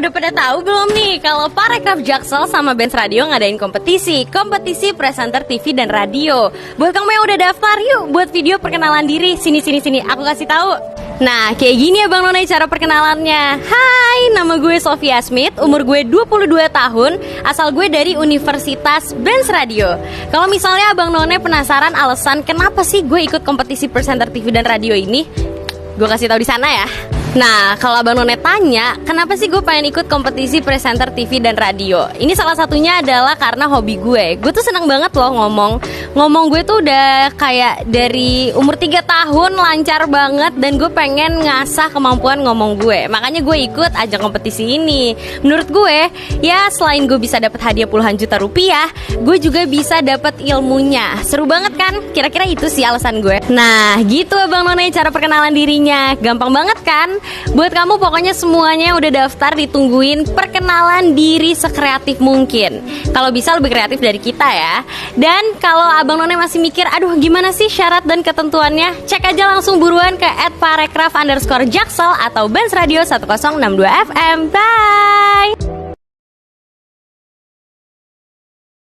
udah pada tahu belum nih kalau Parekraf Jaksel sama Benz Radio ngadain kompetisi presenter TV dan radio. Buat kamu yang udah daftar, yuk buat video perkenalan diri. Sini, aku kasih tahu. Nah, kayak gini ya Bang None cara perkenalannya. Hai, nama gue Sofia Smith, umur gue 22 tahun, asal gue dari Universitas Benz Radio. Kalau misalnya Bang None penasaran alasan kenapa sih gue ikut kompetisi presenter TV dan radio ini, gue kasih tahu di sana ya. Nah, kalau Abang None tanya, kenapa sih gue pengen ikut kompetisi presenter TV dan radio? Ini salah satunya adalah karena hobi gue. Gue tuh seneng banget loh ngomong. Ngomong gue tuh udah kayak dari umur 3 tahun lancar banget. Dan gue pengen ngasah kemampuan ngomong gue. Makanya gue ikut ajang kompetisi ini. Menurut gue, ya selain gue bisa dapat hadiah puluhan juta rupiah, gue juga bisa dapat ilmunya. Seru banget kan? Kira-kira itu sih alasan gue. Nah, gitu Abang None cara perkenalan dirinya. Gampang banget kan? Buat kamu pokoknya semuanya udah daftar, ditungguin perkenalan diri sekreatif mungkin. Kalau bisa lebih kreatif dari kita ya. Dan kalau Abang None masih mikir, aduh gimana sih syarat dan ketentuannya, cek aja langsung buruan ke @parekraf_jaksel atau Benz Radio 1062 FM. Bye.